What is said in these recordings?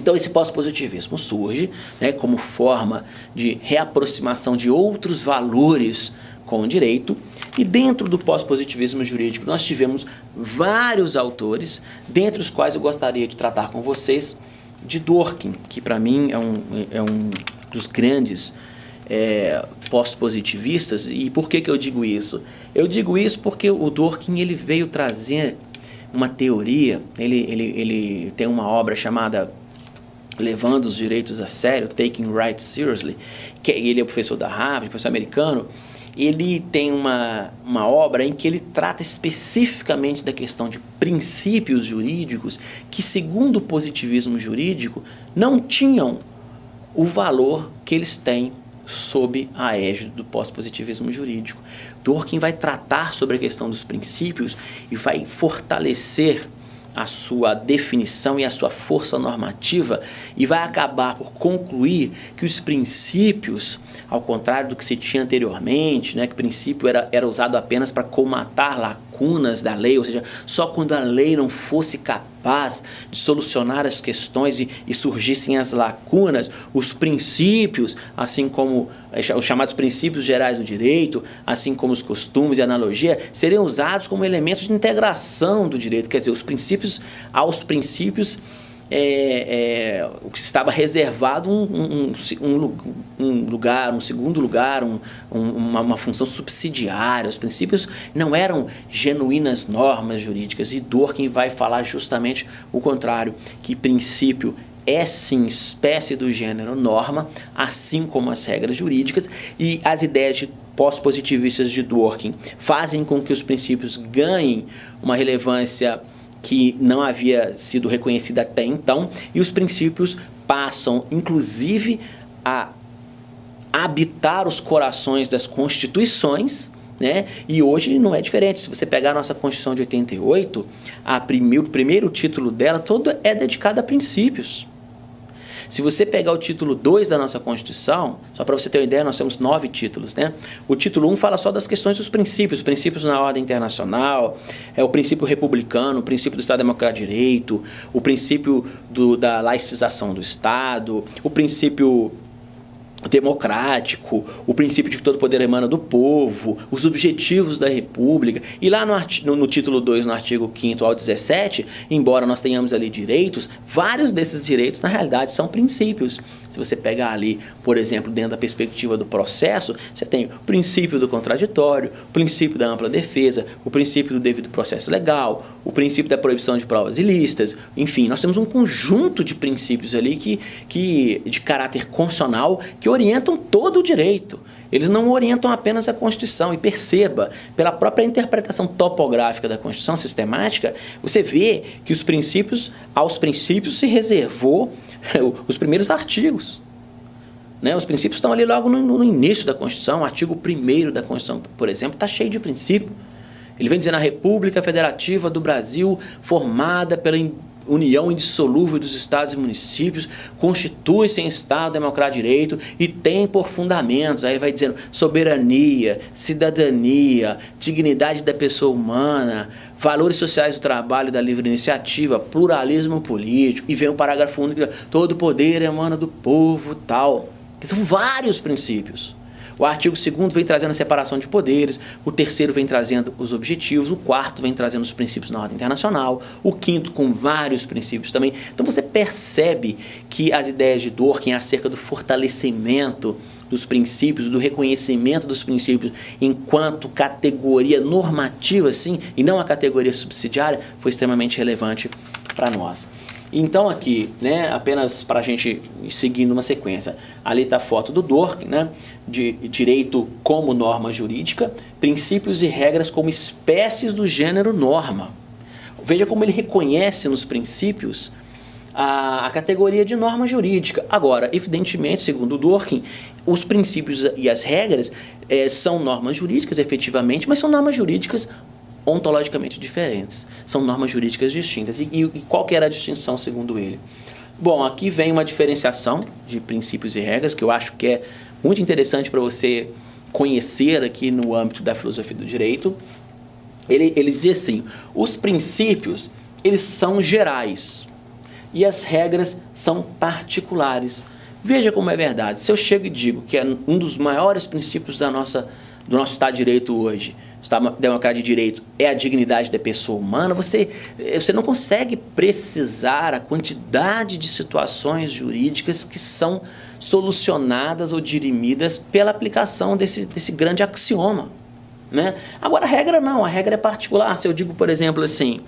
Então esse pós-positivismo surge, né, como forma de reaproximação de outros valores com o direito, e dentro do pós-positivismo jurídico nós tivemos vários autores, dentre os quais eu gostaria de tratar com vocês de Dworkin, que para mim é um dos grandes pós-positivistas. E por que eu digo isso? Eu digo isso porque o Dworkin ele veio trazer uma teoria, ele tem uma obra chamada Levando os Direitos a Sério, Taking Rights Seriously, que ele é professor da Harvard, professor americano. Ele tem uma obra em que ele trata especificamente da questão de princípios jurídicos que, segundo o positivismo jurídico, não tinham o valor que eles têm sob a égide do pós-positivismo jurídico. Dworkin vai tratar sobre a questão dos princípios e vai fortalecer a sua definição e a sua força normativa, e vai acabar por concluir que os princípios, ao contrário do que se tinha anteriormente, né, que o princípio era usado apenas para colmatar lacunas da lei, ou seja, só quando a lei não fosse capaz de solucionar as questões e surgissem as lacunas, os princípios, assim como os chamados princípios gerais do direito, assim como os costumes e analogia, seriam usados como elementos de integração do direito. Quer dizer, aos princípios o que estava reservado um segundo lugar, uma função subsidiária. Os princípios não eram genuínas normas jurídicas, e Dworkin vai falar justamente o contrário, que princípio é sim espécie do gênero norma, assim como as regras jurídicas, e as ideias de pós-positivistas de Dworkin fazem com que os princípios ganhem uma relevância que não havia sido reconhecida até então, e os princípios passam, inclusive, a habitar os corações das constituições, né? E hoje não é diferente. Se você pegar a nossa Constituição de 88, o primeiro título dela todo é dedicado a princípios. Se você pegar o título 2 da nossa Constituição, só para você ter uma ideia, nós temos 9 títulos, né? O título 1 fala só das questões dos princípios na ordem internacional, o princípio republicano, o princípio do Estado Democrático de Direito, o princípio da laicização do Estado, o princípio democrático, o princípio de que todo poder emana do povo, os objetivos da República. E lá no título 2, no artigo 5º ao 17, embora nós tenhamos ali direitos, vários desses direitos na realidade são princípios. Se você pegar ali, por exemplo, dentro da perspectiva do processo, você tem o princípio do contraditório, o princípio da ampla defesa, o princípio do devido processo legal, o princípio da proibição de provas ilícitas. Enfim, nós temos um conjunto de princípios ali de caráter constitucional que orientam todo o direito. Eles não orientam apenas a Constituição. E perceba, pela própria interpretação topográfica da Constituição sistemática, você vê que aos princípios se reservou os primeiros artigos. Né? Os princípios estão ali logo no início da Constituição. O artigo 1º da Constituição, por exemplo, está cheio de princípio. Ele vem dizendo: a República Federativa do Brasil, formada pela união indissolúvel dos estados e municípios, constitui-se em Estado Democrático de Direito e tem por fundamentos, aí vai dizendo, soberania, cidadania, dignidade da pessoa humana, valores sociais do trabalho e da livre iniciativa, pluralismo político, e vem o parágrafo único, todo poder emana do povo, tal. São vários princípios. O artigo 2º vem trazendo a separação de poderes, o 3º vem trazendo os objetivos, o 4º vem trazendo os princípios na ordem internacional, o 5º com vários princípios também. Então você percebe que as ideias de Dworkin acerca do fortalecimento dos princípios, do reconhecimento dos princípios enquanto categoria normativa, sim, e não a categoria subsidiária, foi extremamente relevante para nós. Então aqui, né, apenas para a gente seguir numa sequência, ali está a foto do Dworkin, né, de direito como norma jurídica, princípios e regras como espécies do gênero norma. Veja como ele reconhece nos princípios a categoria de norma jurídica. Agora, evidentemente, segundo o Dworkin, os princípios e as regras são normas jurídicas, efetivamente, mas são normas jurídicas ontologicamente diferentes. São normas jurídicas distintas. E qual que era a distinção, segundo ele? Bom, aqui vem uma diferenciação de princípios e regras, que eu acho que é muito interessante para você conhecer aqui no âmbito da filosofia do direito. Ele dizia assim, os princípios, eles são gerais. e as regras são particulares. Veja como é verdade. Se eu chego e digo que é um dos maiores princípios do nosso Estado de Direito hoje, Estado Democrático de Direito, é a dignidade da pessoa humana, você não consegue precisar a quantidade de situações jurídicas que são solucionadas ou dirimidas pela aplicação desse grande axioma, né? Agora, a regra não, a regra é particular. Se eu digo, por exemplo, assim,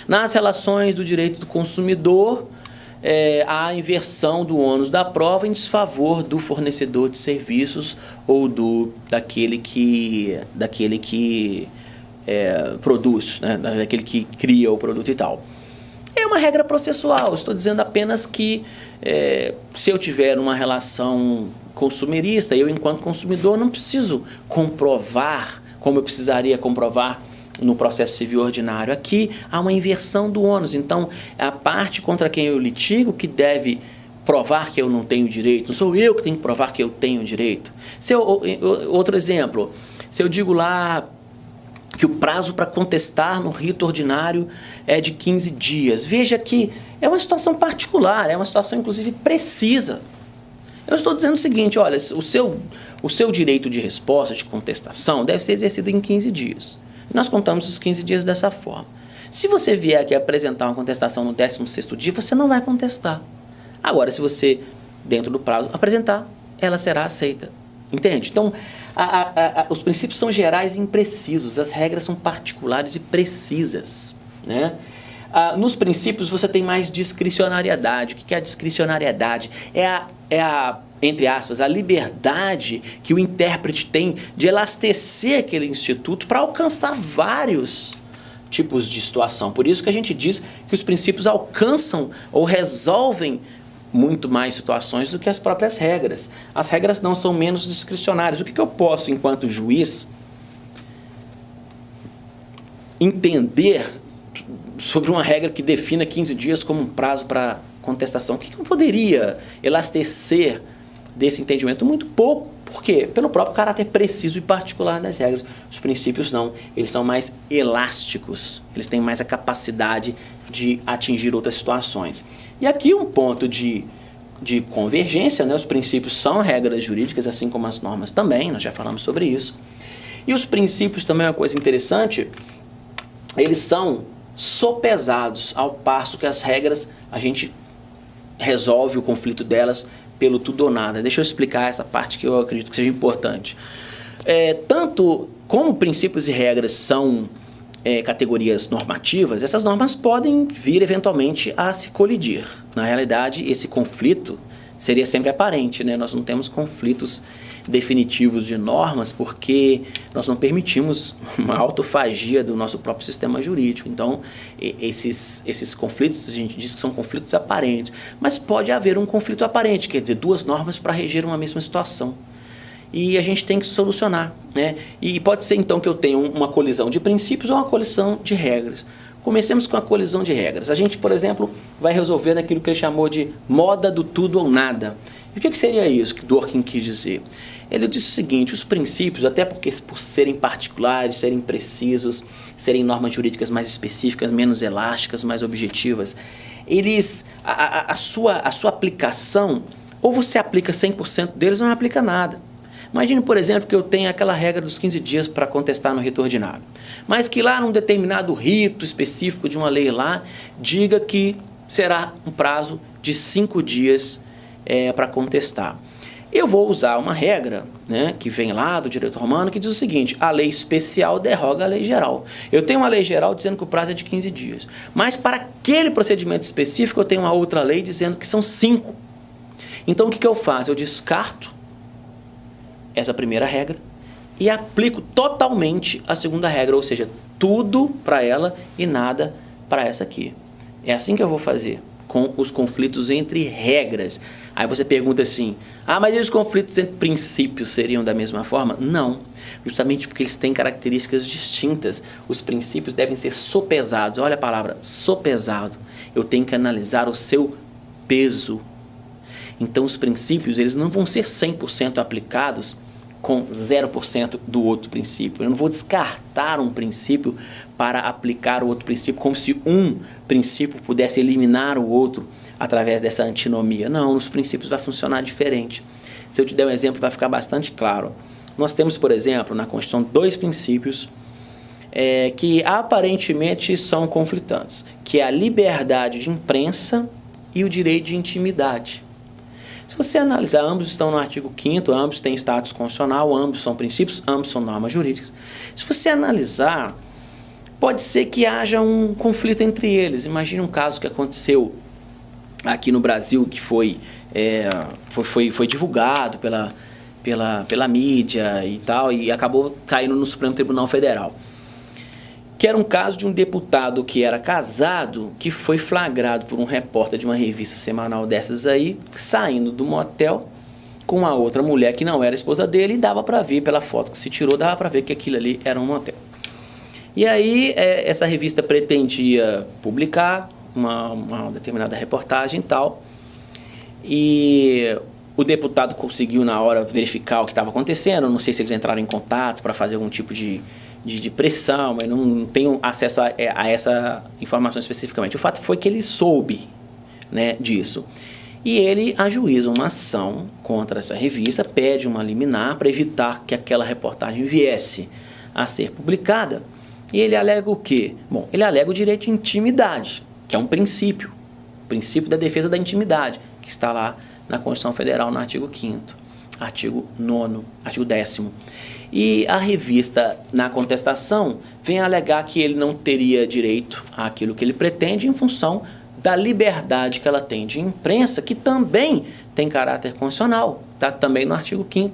nas relações do direito do consumidor, a inversão do ônus da prova em desfavor do fornecedor de serviços ou daquele que produz, né? Daquele que cria o produto e tal. É uma regra processual. Estou dizendo apenas que se eu tiver uma relação consumerista, eu, enquanto consumidor, não preciso comprovar como eu precisaria comprovar no processo civil ordinário. Aqui há uma inversão do ônus. Então, é a parte contra quem eu litigo que deve provar que eu não tenho direito. Não sou eu que tenho que provar que eu tenho direito. Outro exemplo, se eu digo lá que o prazo para contestar no rito ordinário é de 15 dias. Veja que é uma situação particular, é uma situação, inclusive, precisa. Eu estou dizendo o seguinte, olha, o seu direito de resposta, de contestação, deve ser exercido em 15 dias. Nós contamos os 15 dias dessa forma. Se você vier aqui apresentar uma contestação no 16º dia, você não vai contestar. Agora, se você, dentro do prazo, apresentar, ela será aceita. Entende? Então, os princípios são gerais e imprecisos, as regras são particulares e precisas, né? Nos princípios você tem mais discricionariedade. O que é a discricionariedade? Entre aspas, a liberdade que o intérprete tem de elastecer aquele instituto para alcançar vários tipos de situação. Por isso que a gente diz que os princípios alcançam ou resolvem muito mais situações do que as próprias regras. As regras não são menos discricionárias. O que eu posso, enquanto juiz, entender sobre uma regra que defina 15 dias como um prazo para contestação? O que eu poderia elastecer desse entendimento? Muito pouco. Por quê? Pelo próprio caráter preciso e particular das regras. Os princípios não. Eles são mais elásticos. Eles têm mais a capacidade de atingir outras situações. E aqui um ponto de convergência, né? Os princípios são regras jurídicas, assim como as normas também. Nós já falamos sobre isso. E os princípios também é uma coisa interessante. Eles são sopesados, ao passo que as regras, a gente resolve o conflito delas pelo tudo ou nada. Deixa eu explicar essa parte que eu acredito que seja importante. Tanto como princípios e regras são categorias normativas, essas normas podem vir eventualmente a se colidir. Na realidade, esse conflito seria sempre aparente, né? Nós não temos conflitos definitivos de normas porque nós não permitimos uma autofagia do nosso próprio sistema jurídico. Então, esses conflitos, a gente diz que são conflitos aparentes, mas pode haver um conflito aparente, quer dizer, duas normas para reger uma mesma situação. E a gente tem que solucionar, né? E pode ser então que eu tenha uma colisão de princípios ou uma colisão de regras. Comecemos com a colisão de regras. A gente, por exemplo, vai resolver naquilo que ele chamou de moda do tudo ou nada. E o que seria isso que Dworkin quis dizer? Ele disse o seguinte: os princípios, até porque por serem particulares, serem precisos, serem normas jurídicas mais específicas, menos elásticas, mais objetivas, a sua aplicação, ou você aplica 100% deles ou não aplica nada. Imagine, por exemplo, que eu tenho aquela regra dos 15 dias para contestar no rito ordinário, mas que lá num determinado rito específico de uma lei lá, diga que será um prazo de 5 dias para contestar. Eu vou usar uma regra, né, que vem lá do direito romano, que diz o seguinte: a lei especial derroga a lei geral. Eu tenho uma lei geral dizendo que o prazo é de 15 dias, mas para aquele procedimento específico eu tenho uma outra lei dizendo que são 5. Então o que eu faço? Eu descarto essa primeira regra e aplico totalmente a segunda regra, ou seja, tudo para ela e nada para essa aqui. É assim que eu vou fazer com os conflitos entre regras. Aí você pergunta assim: mas e os conflitos entre princípios seriam da mesma forma? Não, justamente porque eles têm características distintas. Os princípios devem ser sopesados. Olha a palavra, sopesado. Eu tenho que analisar o seu peso. Então os princípios, eles não vão ser 100% aplicados com 0% do outro princípio. Eu não vou descartar um princípio para aplicar o outro princípio, como se um princípio pudesse eliminar o outro através dessa antinomia. Não, nos princípios vai funcionar diferente. Se eu te der um exemplo, vai ficar bastante claro. Nós temos, por exemplo, na Constituição, 2 princípios que aparentemente são conflitantes, que é a liberdade de imprensa e o direito de intimidade. Se você analisar, ambos estão no artigo 5º, ambos têm status constitucional, ambos são princípios, ambos são normas jurídicas. Se você analisar, pode ser que haja um conflito entre eles. Imagine um caso que aconteceu aqui no Brasil, que foi divulgado pela mídia e tal, e acabou caindo no Supremo Tribunal Federal. Que era um caso de um deputado que era casado, que foi flagrado por um repórter de uma revista semanal dessas aí, saindo do motel com uma outra mulher que não era esposa dele, e dava para ver, pela foto que se tirou, dava para ver que aquilo ali era um motel. E aí essa revista pretendia publicar uma determinada reportagem e tal, e o deputado conseguiu na hora verificar o que estava acontecendo. Não sei se eles entraram em contato para fazer algum tipo de pressão, mas não tenho acesso a essa informação especificamente. O fato foi que ele soube, né, disso. E ele ajuiza uma ação contra essa revista, pede uma liminar para evitar que aquela reportagem viesse a ser publicada. E ele alega o quê? Bom, ele alega o direito de intimidade, que é um princípio, o princípio da defesa da intimidade, que está lá na Constituição Federal, no artigo 5º, artigo 9º, artigo 10º. E a revista, na contestação, vem alegar que ele não teria direito àquilo que ele pretende em função da liberdade que ela tem de imprensa, que também tem caráter constitucional, está também no artigo 5º.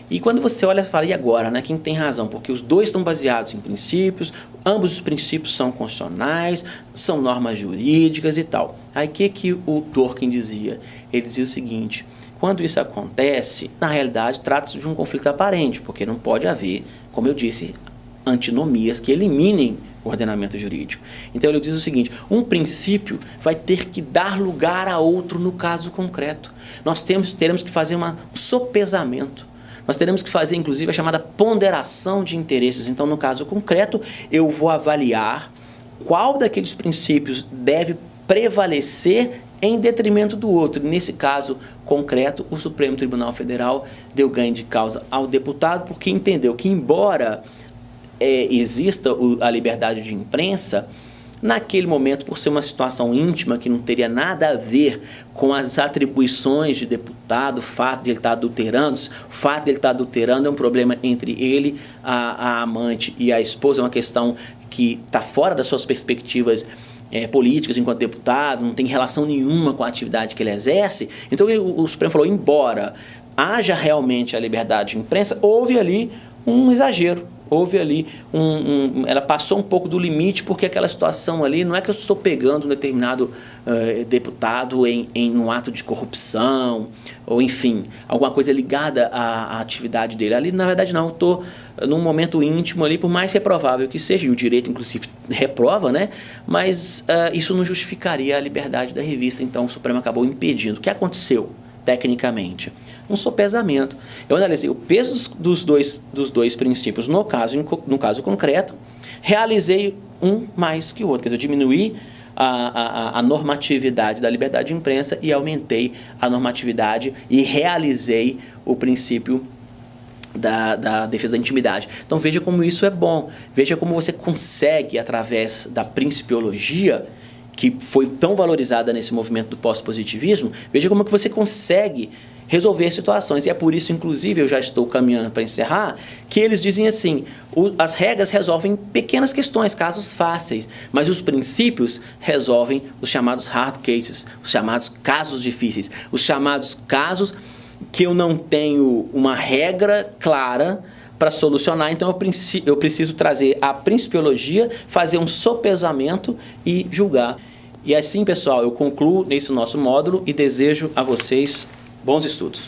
E quando você olha e fala, e agora, né, quem tem razão? Porque os dois estão baseados em princípios, ambos os princípios são constitucionais, são normas jurídicas e tal. Aí o que o Dworkin dizia? Ele dizia o seguinte: quando isso acontece, na realidade trata-se de um conflito aparente, porque não pode haver, como eu disse, antinomias que eliminem o ordenamento jurídico. Então ele diz o seguinte: um princípio vai ter que dar lugar a outro no caso concreto. Nós teremos que fazer um sopesamento. Nós teremos que fazer, inclusive, a chamada ponderação de interesses. Então, no caso concreto, eu vou avaliar qual daqueles princípios deve prevalecer em detrimento do outro. Nesse caso concreto, o Supremo Tribunal Federal deu ganho de causa ao deputado, porque entendeu que, embora exista a liberdade de imprensa, naquele momento, por ser uma situação íntima que não teria nada a ver com as atribuições de deputado, o fato de ele estar adulterando, é um problema entre ele, a amante e a esposa, é uma questão que está fora das suas perspectivas políticas enquanto deputado, não tem relação nenhuma com a atividade que ele exerce. Então o Supremo falou, embora haja realmente a liberdade de imprensa, houve ali um exagero. Houve ali ela passou um pouco do limite, porque aquela situação ali, não é que eu estou pegando um determinado deputado em um ato de corrupção, ou enfim, alguma coisa ligada à atividade dele. Ali, na verdade, não, eu estou num momento íntimo ali, por mais reprovável que seja, e o direito, inclusive, reprova, né? Mas isso não justificaria a liberdade da revista, então o Supremo acabou impedindo. O que aconteceu? Tecnicamente, um sopesamento. Eu analisei o peso dos dois princípios no caso concreto, realizei um mais que o outro, quer dizer, eu diminuí a normatividade da liberdade de imprensa e aumentei a normatividade e realizei o princípio da defesa da intimidade. Então veja como isso é bom, veja como você consegue, através da principiologia, que foi tão valorizada nesse movimento do pós-positivismo, veja como que você consegue resolver situações. E é por isso, inclusive, eu já estou caminhando para encerrar, que eles dizem assim, as regras resolvem pequenas questões, casos fáceis, mas os princípios resolvem os chamados hard cases, os chamados casos difíceis, os chamados casos que eu não tenho uma regra clara para solucionar. Então eu preciso trazer a principiologia, fazer um sopesamento e julgar. E assim, pessoal, eu concluo nesse nosso módulo e desejo a vocês bons estudos.